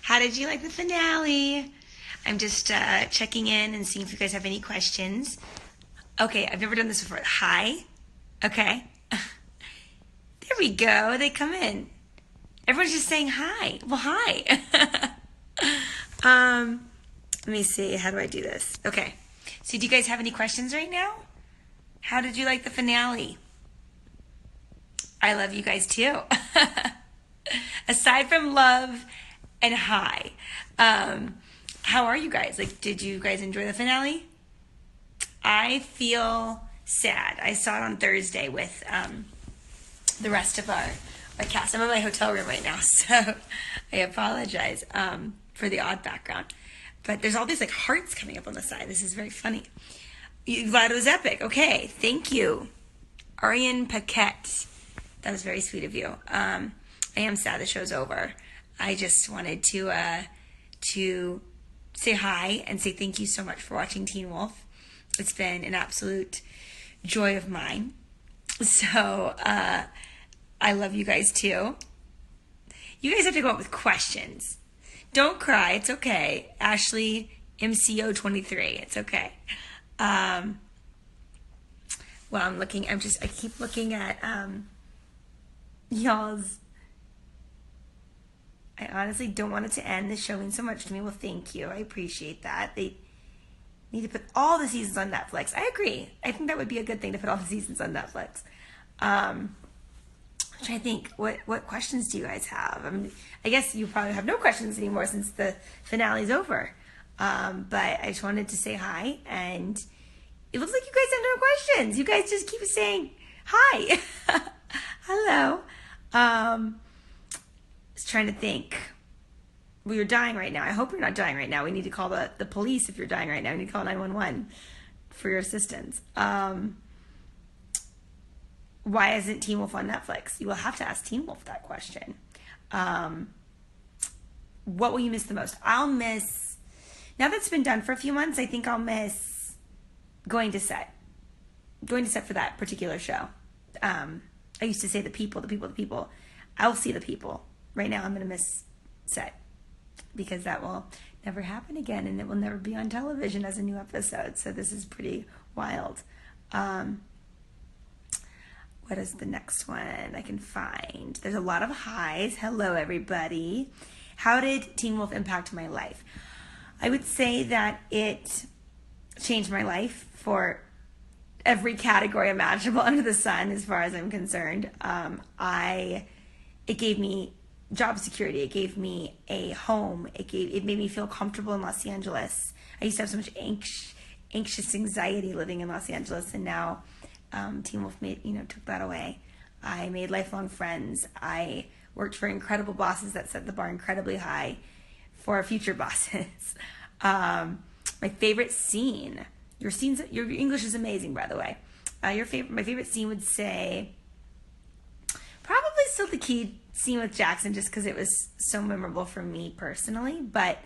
How did you like the finale? I'm just checking in and seeing if you guys have any questions. Okay, I've never done this before. Hi. Okay. There we go. They come in. Everyone's just saying hi. Well, hi. Let me see. How do I do this? Okay. So do you guys have any questions right now? How did you like the finale? I love you guys too. Aside from love and hi, how are you guys? Like, did you guys enjoy the finale? I feel sad. I saw it on Thursday with the rest of our cast. I'm in my hotel room right now, so I apologize for the odd background. But there's all these like hearts coming up on the side. This is very funny. You glad it was epic? Okay, thank you, Ariane Paquette. That was very sweet of you. I am sad the show's over. I just wanted to say hi and say thank you so much for watching Teen Wolf. It's been an absolute joy of mine. So I love you guys too. You guys have to go up with questions. Don't cry. It's okay. Ashley MCO23. It's okay. Well, I keep looking at y'all's. I honestly don't want it to end. This show means so much to me. Well, thank you. I appreciate that. They need to put all the seasons on Netflix. I agree. I think that would be a good thing to put all the seasons on Netflix. I'm trying to think, what questions do you guys have? I guess you probably have no questions anymore since the finale's over. But I just wanted to say hi, and it looks like you guys have no questions. You guys just keep saying hi. Hello. Just trying to think. Well, you're dying right now. I hope you're not dying right now. We need to call the police if you're dying right now. We need to call 911 for your assistance. Why isn't Teen Wolf on Netflix? You will have to ask Teen Wolf that question. What will you miss the most? I'll miss, now that's been done for a few months, I think I'll miss going to set. Going to set for that particular show. I used to say the people. I'll see the people. Right now I'm going to miss set because that will never happen again and it will never be on television as a new episode. So this is pretty wild. What is the next one I can find? There's a lot of highs. Hello, everybody. How did Teen Wolf impact my life? I would say that it changed my life for every category imaginable under the sun, as far as I'm concerned. It gave me job security. It gave me a home. It made me feel comfortable in Los Angeles. I used to have so much anxious anxiety living in Los Angeles, and now Teen Wolf took that away. I made lifelong friends. I worked for incredible bosses that set the bar incredibly high for future bosses. My favorite scene. Your English is amazing, by the way. My favorite scene would say probably still the key scene with Jackson, just because it was so memorable for me personally. But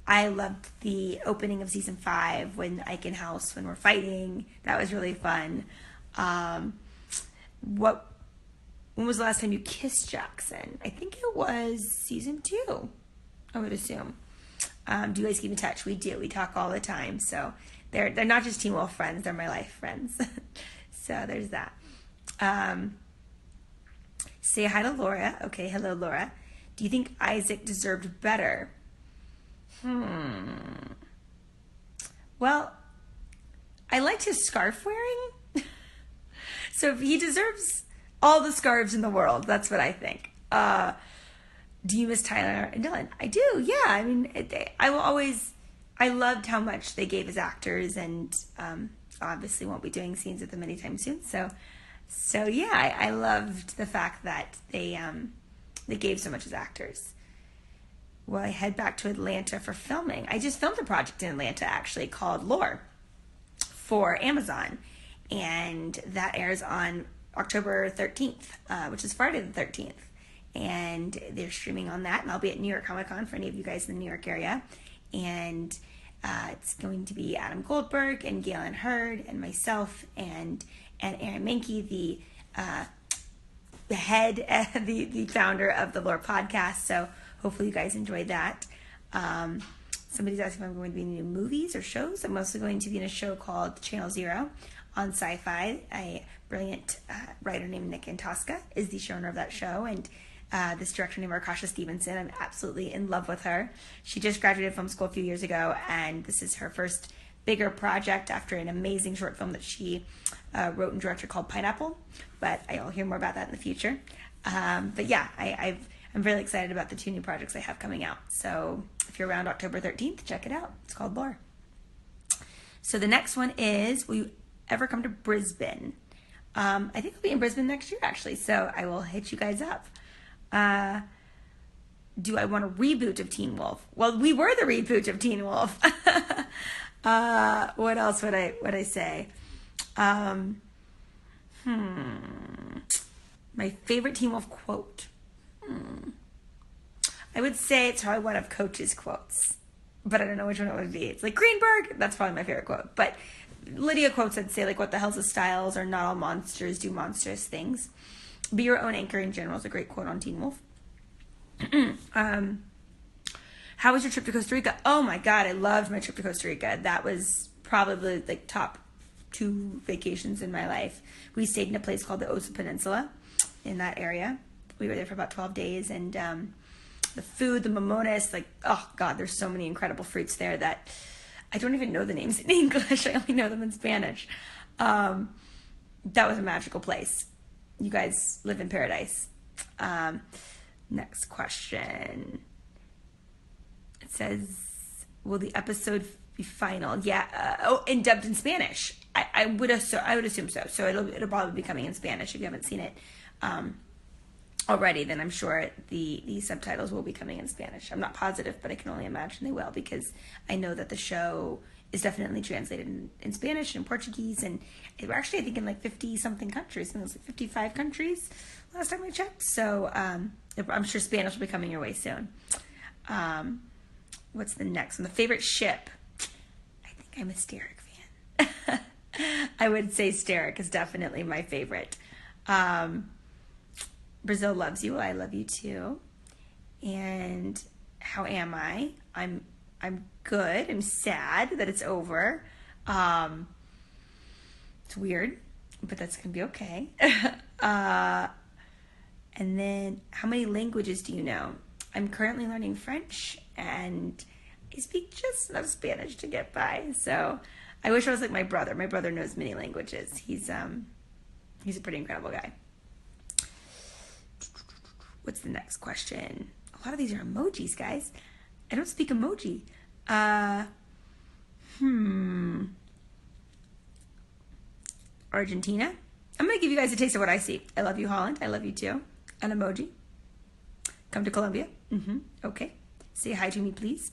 I loved the opening of season 5 when Ike and House when we're fighting. That was really fun. When was the last time you kissed Jackson? I think it was season 2, I would assume. Do you guys keep in touch? We do. We talk all the time. So they're not just Teen Wolf friends, they're my life friends. So there's that. Say hi to Laura. Okay, hello, Laura. Do you think Isaac deserved better? Well, I liked his scarf wearing. So he deserves all the scarves in the world. That's what I think. Do you miss Tyler and Dylan? I do, yeah. I mean, I loved how much they gave as actors, and obviously won't be doing scenes with them anytime soon. So yeah, I loved the fact that they gave so much as actors. Well, I head back to Atlanta for filming. I just filmed a project in Atlanta, actually, called Lore for Amazon. And that airs on October 13th, which is Friday the 13th. And they're streaming on that. And I'll be at New York Comic Con for any of you guys in the New York area. And it's going to be Adam Goldberg and Galen Hurd and myself and Aaron Mankey, the head, the founder of the Lore podcast. So hopefully you guys enjoyed that. Somebody's asking if I'm going to be in any movies or shows. I'm mostly going to be in a show called Channel Zero on Sci-Fi. A brilliant writer named Nick Antosca is the showrunner of that show, and this director named Arkasha Stevenson. I'm absolutely in love with her. She just graduated film school a few years ago, and this is her first bigger project after an amazing short film that she wrote and directed called Pineapple. But I'll hear more about that in the future. But yeah, I'm really excited about the 2 new projects I have coming out. So if you're around October 13th, check it out. It's called Lore. So the next one is, will you ever come to Brisbane? I think I'll be in Brisbane next year, actually. So I will hit you guys up. Do I want a reboot of Teen Wolf? Well, we were the reboot of Teen Wolf. What else would I say? My favorite Teen Wolf quote. I would say it's probably one of Coach's quotes, but I don't know which one it would be. It's like Greenberg. That's probably my favorite quote. But Lydia quotes, I'd say, like, what the hell's a styles, or not all monsters do monstrous things. Be your own anchor in general is a great quote on Teen Wolf. How was your trip to Costa Rica? Oh my God, I loved my trip to Costa Rica. That was probably like top 2 vacations in my life. We stayed in a place called the Osa Peninsula in that area. We were there for about 12 days, and the food, the mimones, like, oh God, there's so many incredible fruits there that I don't even know the names in English. I only know them in Spanish. That was a magical place. You guys live in paradise. Next question. It says, will the episode be final? Yeah. And dubbed in Spanish. I would assume so. So it'll probably be coming in Spanish. If you haven't seen it already, then I'm sure the subtitles will be coming in Spanish. I'm not positive, but I can only imagine they will, because I know that the show is definitely translated in Spanish and Portuguese, and we're actually, I think, in like 50-something countries. I think it was like 55 countries last time I checked. So I'm sure Spanish will be coming your way soon. What's the next one? The favorite ship. I think I'm a Sterek fan. I would say Sterek is definitely my favorite. Brazil loves you. I love you too. And how am I? I'm good. I'm sad that it's over. It's weird, but that's gonna be okay. And then, how many languages do you know? I'm currently learning French, and I speak just enough Spanish to get by. So I wish I was like my brother. My brother knows many languages. He's a pretty incredible guy. What's the next question? A lot of these are emojis, guys. I don't speak emoji. Argentina. I'm going to give you guys a taste of what I see. I love you, Holland. I love you too. An emoji. Come to Colombia. Okay. Say hi to me, please.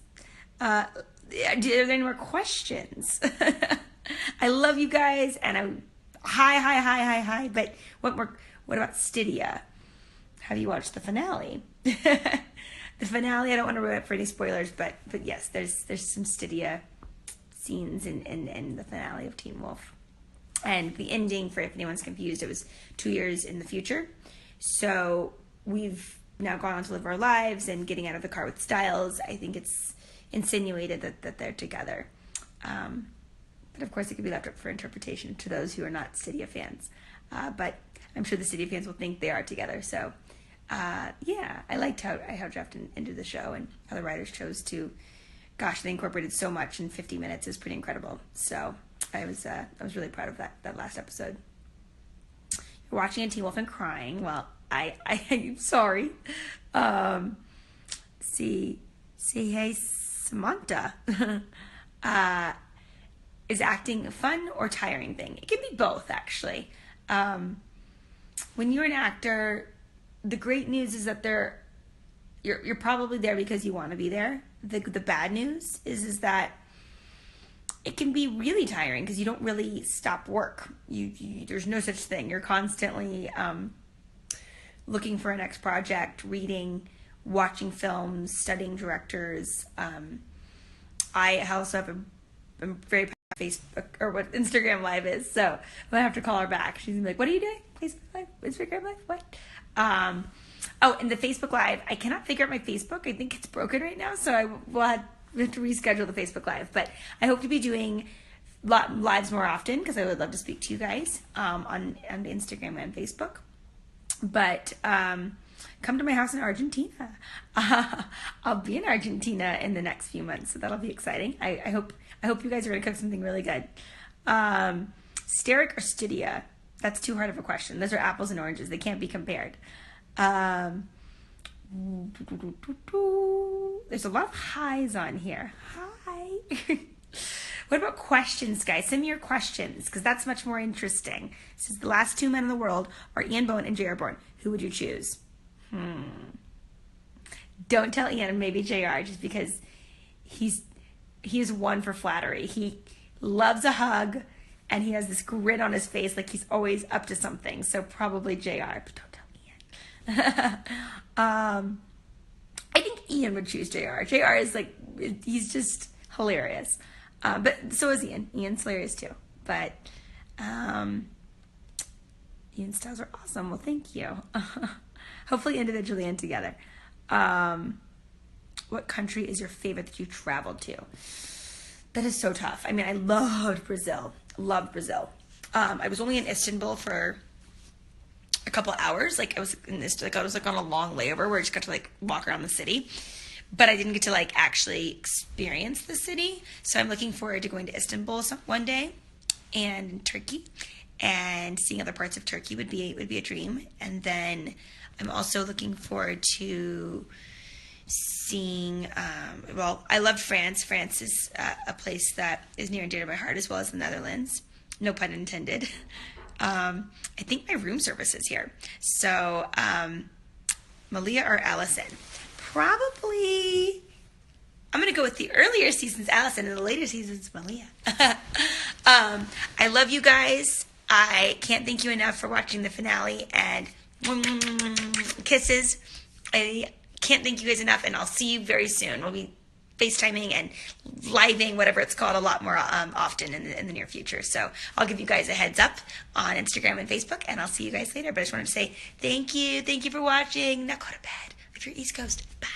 Are there any more questions? I love you guys, and hi. But what about Stydia? Have you watched the finale? The finale, I don't want to ruin it for any spoilers, but yes, there's some Stydia scenes in the finale of Teen Wolf. And the ending, for if anyone's confused, it was 2 years in the future. So we've now gone on to live our lives and getting out of the car with Styles. I think it's insinuated that they're together. But of course, it could be left up for interpretation to those who are not Stydia fans. But I'm sure the Stydia fans will think they are together. So yeah, I liked how Jeff ended the show, and how the writers chose to. Gosh, they incorporated so much in 50 minutes. Is pretty incredible. So I was really proud of that last episode. You're watching a Teen Wolf and crying. Well, I'm sorry. See, hey, Samantha. Is acting a fun or tiring thing? It can be both, actually. When you're an actor, the great news is that you're probably there because you want to be there. The bad news is that it can be really tiring because you don't really stop work. There's no such thing. You're constantly looking for a next project, reading, watching films, studying directors. I also have a very Facebook, or what Instagram Live is, so I'm gonna have to call her back. She's gonna be like, "What are you doing? Facebook Live? Instagram Live? What?" Oh, and the Facebook Live. I cannot figure out my Facebook. I think it's broken right now, so we have to reschedule the Facebook Live. But I hope to be doing lives more often because I would love to speak to you guys on Instagram and Facebook. But come to my house in Argentina. I'll be in Argentina in the next few months, so that'll be exciting. I hope you guys are going to cook something really good. Sterek or Stydia? That's too hard of a question. Those are apples and oranges. They can't be compared. There's a lot of highs on here. Hi. What about questions, guys? Send me your questions because that's much more interesting. This is the last two men in the world are Ian Bowen and J.R. Bourne. Who would you choose? Don't tell Ian, maybe J.R. just because he's one for flattery. He loves a hug and he has this grin on his face like he's always up to something. So probably J.R. But don't tell Ian. I think Ian would choose J.R. J.R. is like, he's just hilarious. But so is Ian. Ian's hilarious too. But Ian's styles are awesome. Well, thank you. Hopefully individually and together. What country is your favorite that you traveled to? That is so tough. I mean, I loved Brazil. Loved Brazil. I was only in Istanbul for a couple hours. Like I was on a long layover where I just got to like walk around the city. But I didn't get to like actually experience the city. So I'm looking forward to going to Istanbul one day and Turkey, and seeing other parts of Turkey would be a dream. And then I'm also looking forward to seeing, I loved France. France is a place that is near and dear to my heart, as well as the Netherlands. No pun intended. I think my room service is here. So Malia or Allison? Probably, I'm going to go with the earlier seasons, Allison, and the later seasons, Malia. I love you guys. I can't thank you enough for watching the finale, and kisses. I can't thank you guys enough, and I'll see you very soon. We'll be FaceTiming and living, whatever it's called, a lot more often in the near future. So I'll give you guys a heads up on Instagram and Facebook, and I'll see you guys later. But I just wanted to say thank you. Thank you for watching. Now go to bed. If you're East Coast, bye.